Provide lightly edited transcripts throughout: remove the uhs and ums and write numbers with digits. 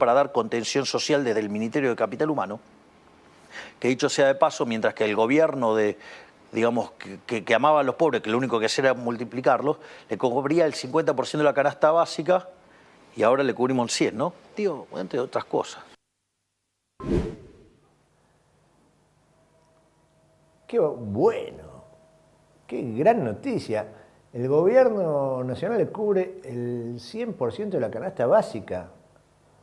para dar contención social desde el Ministerio de Capital Humano, que dicho sea de paso, mientras que el gobierno digamos, que amaba a los pobres, que lo único que hacía era multiplicarlos, le cubría el 50% de la canasta básica y ahora le cubrimos el 100%, ¿no? Digo, entre otras cosas. Qué bueno, qué gran noticia. El gobierno nacional le cubre el 100% de la canasta básica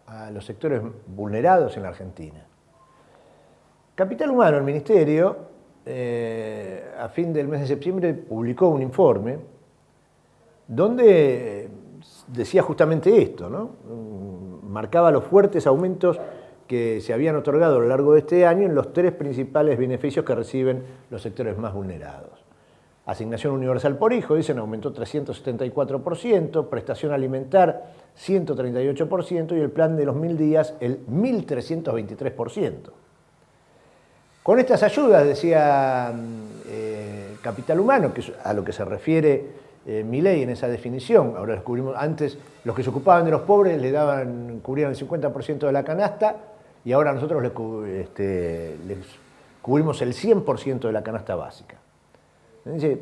a los sectores vulnerados en la Argentina. Capital Humano, el Ministerio, a fin del mes de septiembre publicó un informe donde decía justamente esto, ¿no? Marcaba los fuertes aumentos que se habían otorgado a lo largo de este año en los 3 principales beneficios que reciben los sectores más vulnerados. Asignación universal por hijo, dicen, aumentó 374%, prestación alimentar 138% y el plan de los 1000 días el 1323%. Con estas ayudas, decía Capital Humano, que es a lo que se refiere Milei en esa definición, ahora les cubrimos, antes los que se ocupaban de los pobres cubrían el 50% de la canasta y ahora nosotros les cubrimos el 100% de la canasta básica. Dice,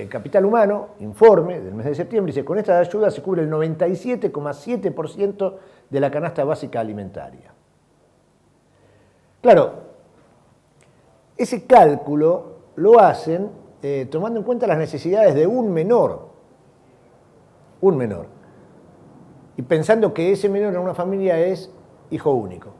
Capital Humano, informe del mes de septiembre, dice, con esta ayuda se cubre el 97,7% de la canasta básica alimentaria. Claro, ese cálculo lo hacen tomando en cuenta las necesidades de un menor, y pensando que ese menor en una familia es hijo único.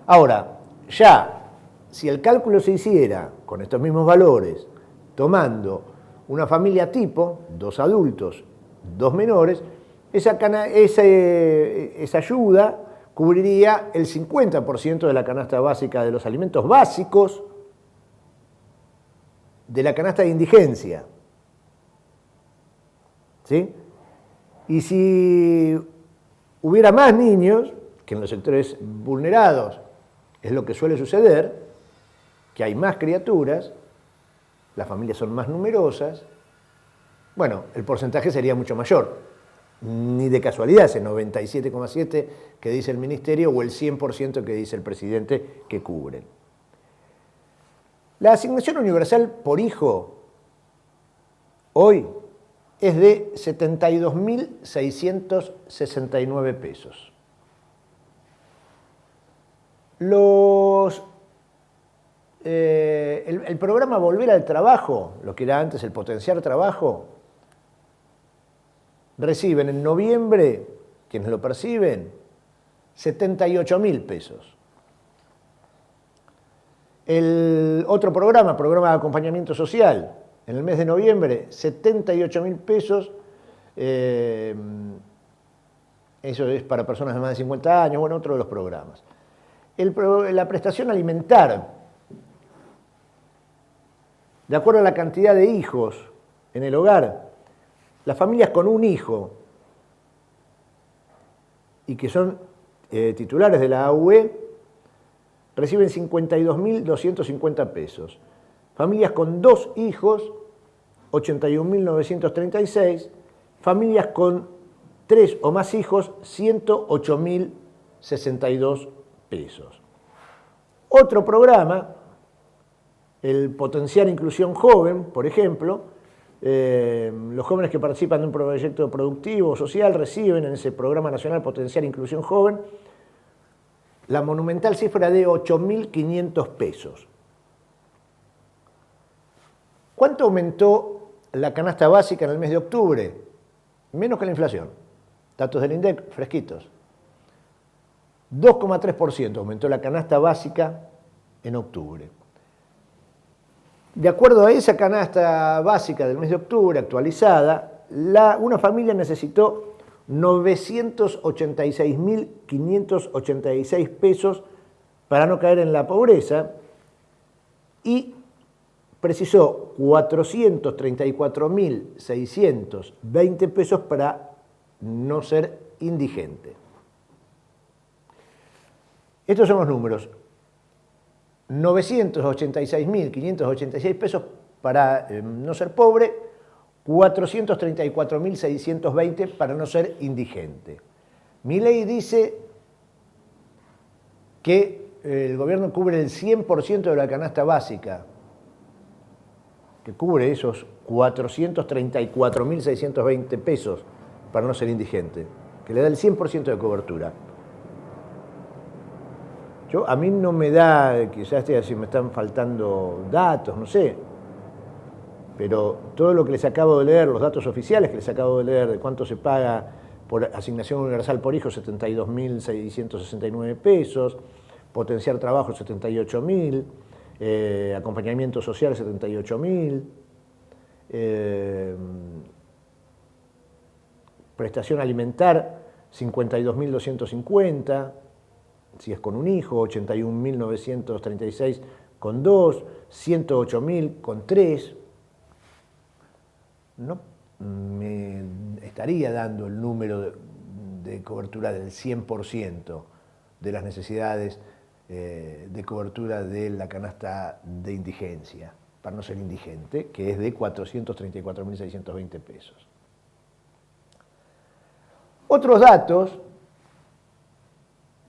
Ahora, ya, si el cálculo se hiciera con estos mismos valores, tomando una familia tipo, 2 adultos, 2 menores, esa ayuda cubriría el 50% de la canasta básica de los alimentos básicos, de la canasta de indigencia. ¿Sí? Y si hubiera más niños, que en los sectores vulnerados es lo que suele suceder, que hay más criaturas, las familias son más numerosas, bueno, el porcentaje sería mucho mayor. Ni de casualidad ese 97,7% que dice el Ministerio o el 100% que dice el presidente que cubren. La asignación universal por hijo hoy es de 72.669 pesos. El programa Volver al Trabajo, lo que era antes el Potenciar Trabajo, reciben en noviembre, quienes lo perciben, 78.000 pesos. El otro programa de acompañamiento social, en el mes de noviembre, 78.000 pesos. Eso es para personas de más de 50 años, bueno, otro de los programas. La prestación alimentar, de acuerdo a la cantidad de hijos en el hogar, las familias con un hijo y que son titulares de la AUE reciben 52.250 pesos. Familias con 2 hijos, 81.936. Familias con 3 o más hijos, 108.062 pesos. Otro programa, el Potenciar Inclusión Joven, por ejemplo, los jóvenes que participan de un proyecto productivo o social reciben en ese Programa Nacional Potenciar Inclusión Joven la monumental cifra de 8.500 pesos. ¿Cuánto aumentó la canasta básica en el mes de octubre? Menos que la inflación. Datos del INDEC fresquitos. 2,3% aumentó la canasta básica en octubre. De acuerdo a esa canasta básica del mes de octubre actualizada, una familia necesitó 986.586 pesos para no caer en la pobreza y precisó 434.620 pesos para no ser indigente. Estos son los números. 986.586 pesos para no ser pobre, 434.620 para no ser indigente. Milei dice que el gobierno cubre el 100% de la canasta básica, que cubre esos 434.620 pesos para no ser indigente, que le da el 100% de cobertura. A mí no me da, quizás si me están faltando datos, no sé, pero todo lo que les acabo de leer, los datos oficiales que les acabo de leer de cuánto se paga por asignación universal por hijo, 72.669 pesos, potenciar trabajo, 78.000, acompañamiento social, 78.000, prestación alimentar, 52.250, si es con un hijo, 81.936 con dos, 108.000 con tres. No me estaría dando el número de cobertura del 100% de las necesidades de cobertura de la canasta de indigencia, para no ser indigente, que es de 434.620 pesos. Otros datos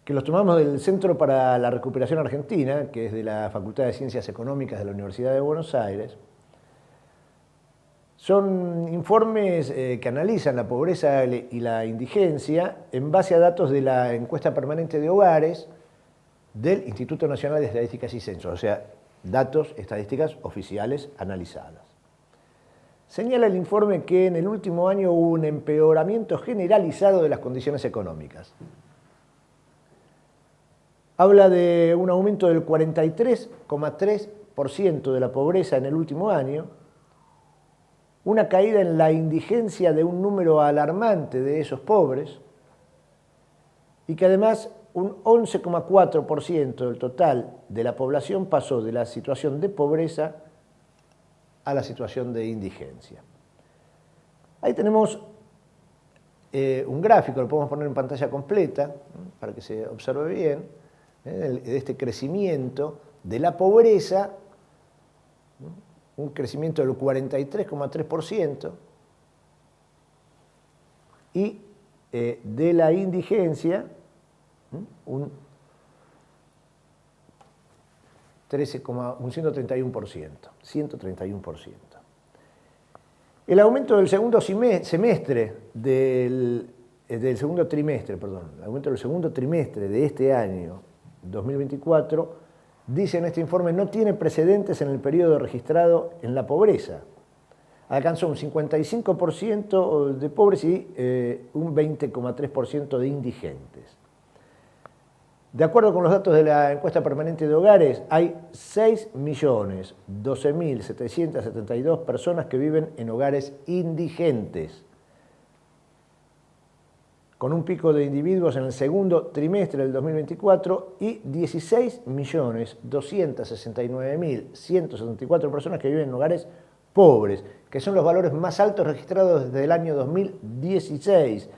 que los tomamos del Centro para la Recuperación Argentina, que es de la Facultad de Ciencias Económicas de la Universidad de Buenos Aires, son informes que analizan la pobreza y la indigencia en base a datos de la encuesta permanente de hogares del Instituto Nacional de Estadísticas y Censos, o sea, datos, estadísticas oficiales analizadas. Señala el informe que en el último año hubo un empeoramiento generalizado de las condiciones económicas. Habla de un aumento del 43,3% de la pobreza en el último año, una caída en la indigencia de un número alarmante de esos pobres y que además un 11,4% del total de la población pasó de la situación de pobreza a la situación de indigencia. Ahí tenemos un gráfico, lo podemos poner en pantalla completa para que se observe bien, de este crecimiento de la pobreza, un crecimiento del 43,3%, y de la indigencia, un 131%. El aumento del segundo semestre el aumento del segundo trimestre de este año 2024, dice en este informe, no tiene precedentes en el periodo registrado en la pobreza. Alcanzó un 55% de pobres y un 20,3% de indigentes. De acuerdo con los datos de la encuesta permanente de hogares, hay 6.012.772 personas que viven en hogares indigentes, con un pico de individuos en el segundo trimestre del 2024 y 16.269.174 personas que viven en hogares pobres, que son los valores más altos registrados desde el año 2016.